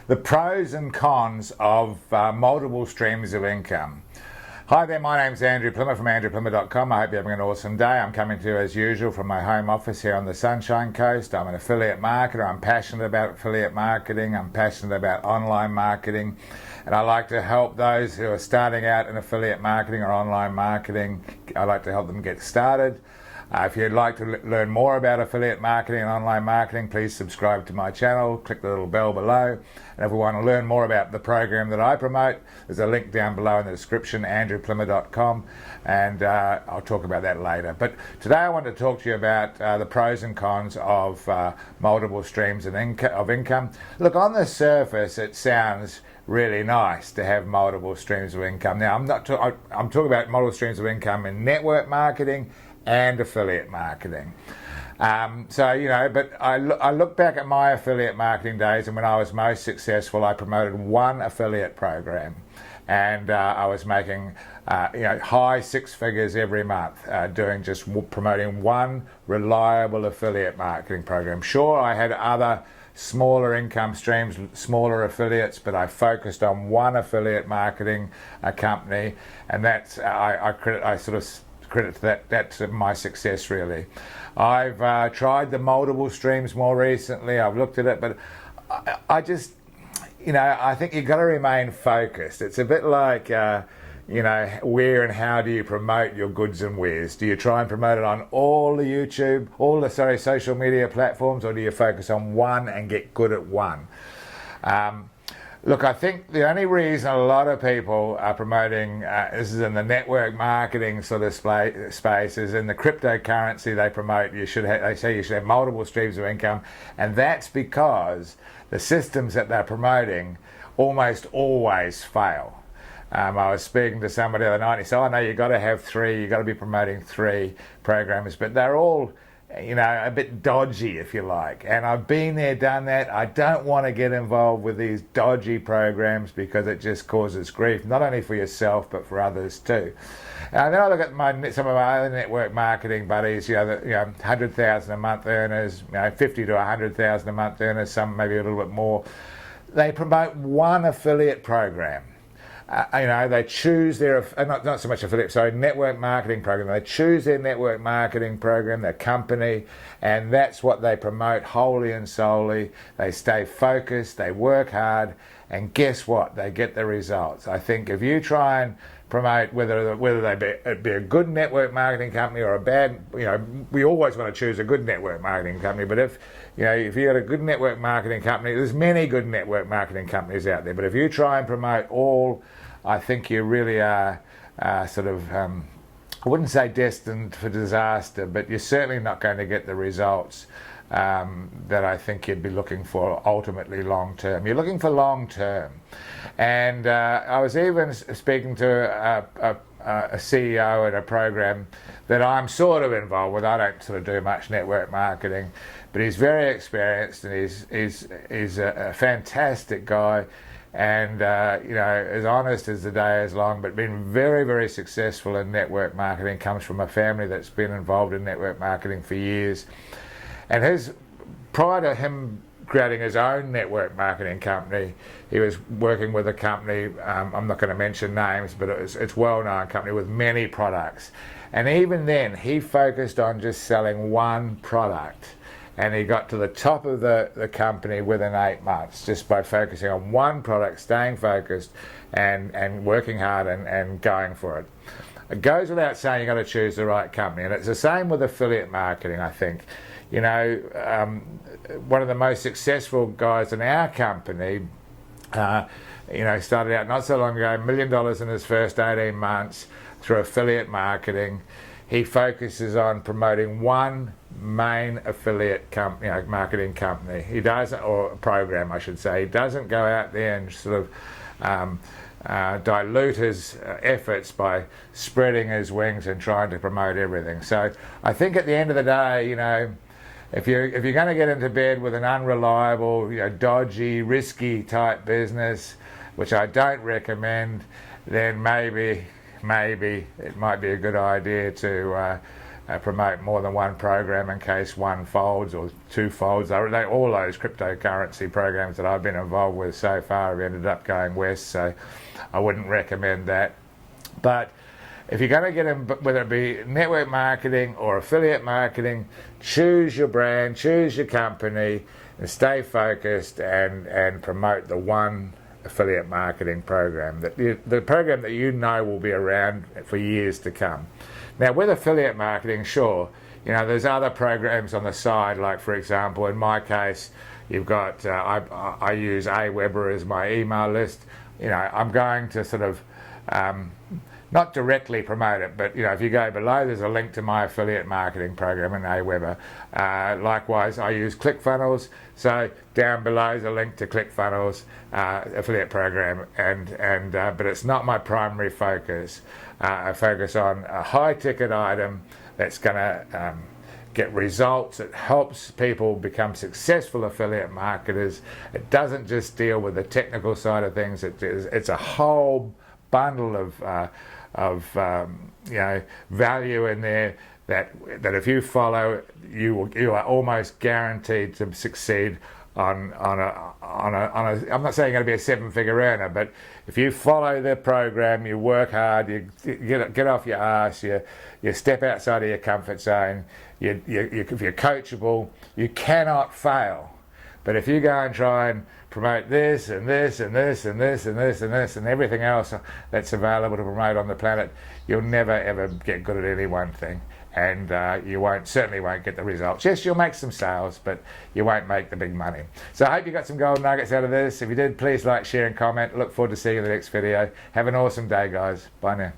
The pros and cons of multiple streams of income. Hi there, my name's Andrew Plimmer from andrewplimmer.com. I hope you're having an awesome day. I'm coming to you as usual from my home office here on the Sunshine Coast. I'm an affiliate marketer. I'm passionate about affiliate marketing. I'm passionate about online marketing. And I like to help those who are starting out in affiliate marketing or online marketing. I like to help them get started. If you'd like to learn more about affiliate marketing and online marketing, please subscribe to my channel, click the little bell below. And if we want to learn more about the program that I promote, there's a link down below in the description, andrewplimmer.com, and I'll talk about that later. But today I want to talk to you about the pros and cons of multiple streams of income. Look, on the surface it sounds really nice to have multiple streams of income. Now I'm talking about multiple streams of income in network marketing and affiliate marketing. But I look back at my affiliate marketing days, and when I was most successful, I promoted one affiliate program, and I was making high six figures every month promoting one reliable affiliate marketing program. Sure, I had other smaller income streams, smaller affiliates, but I focused on one affiliate marketing company, and that's I credit to that's my success, really. I've tried the multiple streams more recently. I've looked at it, but I just, I think you've got to remain focused. It's a bit like, where and how do you promote your goods and wares? Do you try and promote it on all the social media platforms, or do you focus on one and get good at one? Look, I think the only reason a lot of people are promoting, this is in the network marketing sort of space, is in the cryptocurrency they promote. They say you should have multiple streams of income, and that's because the systems that they're promoting almost always fail. I was speaking to somebody the other night, and he said, "Oh no, you've got to have three. You've got to be promoting three programs," but they're all, a bit dodgy, if you like. And I've been there, done that. I don't want to get involved with these dodgy programs because it just causes grief, not only for yourself but for others too. And then I look at some of my other network marketing buddies, 100,000 a month earners, 50 to 100,000 a month earners, some maybe a little bit more. They promote one affiliate program. They choose their, not so much affiliate, network marketing program. They choose their network marketing program, their company, and that's what they promote wholly and solely. They stay focused, they work hard, and guess what? They get the results. I think if you try and promote, whether they be a good network marketing company or a bad, we always want to choose a good network marketing company, but if you've got a good network marketing company, there's many good network marketing companies out there, but if you try and promote all, I think you really are I wouldn't say destined for disaster, but you're certainly not going to get the results that I think you'd be looking for ultimately long term. You're looking for long term. And I was even speaking to a CEO at a program that I'm sort of involved with. I don't sort of do much network marketing, but he's very experienced, and he's a fantastic guy, and as honest as the day is long, but been very, very successful in network marketing. Comes from a family that's been involved in network marketing for years, and prior to him creating his own network marketing company, he was working with a company, I'm not going to mention names, but it's a well-known company with many products, and even then he focused on just selling one product. And he got to the top of the company within 8 months just by focusing on one product, staying focused and working hard and going for it. It goes without saying you've got to choose the right company. And it's the same with affiliate marketing, I think. One of the most successful guys in our company, started out not so long ago, $1 million in his first 18 months through affiliate marketing. He focuses on promoting one main affiliate company, marketing company. He doesn't, or program, I should say. He doesn't go out there and sort of dilute his efforts by spreading his wings and trying to promote everything. So I think at the end of the day, if you're going to get into bed with an unreliable, dodgy, risky type business, which I don't recommend, then maybe it might be a good idea to promote more than one program in case one folds or two folds. All those cryptocurrency programs that I've been involved with so far have ended up going west, so I wouldn't recommend that. But if you're going to get in, whether it be network marketing or affiliate marketing, choose your brand, choose your company, and stay focused and promote the one affiliate marketing program, the program that you know will be around for years to come. Now, with affiliate marketing, sure, there's other programs on the side, like, for example, in my case, you've got, I use Aweber as my email list. I'm going to sort of, not directly promote it, but if you go below, there's a link to my affiliate marketing program in Aweber. Likewise, I use ClickFunnels, so down below is a link to ClickFunnels affiliate program, but it's not my primary focus. I focus on a high-ticket item that's going to get results. It helps people become successful affiliate marketers. It doesn't just deal with the technical side of things. It's a whole bundle of value in there that if you follow, you are almost guaranteed to succeed on a. I'm not saying you're going to be a 7-figure earner, but if you follow the program, you work hard, you get off your ass, you step outside of your comfort zone, if you're coachable, you cannot fail. But if you go and try and promote this and this and this and this and this and this and everything else that's available to promote on the planet, you'll never ever get good at any one thing, and you certainly won't get the results. Yes, you'll make some sales, but you won't make the big money. So I hope you got some gold nuggets out of this. If you did, please like, share and comment. Look forward to seeing you in the next video. Have an awesome day, guys. Bye now.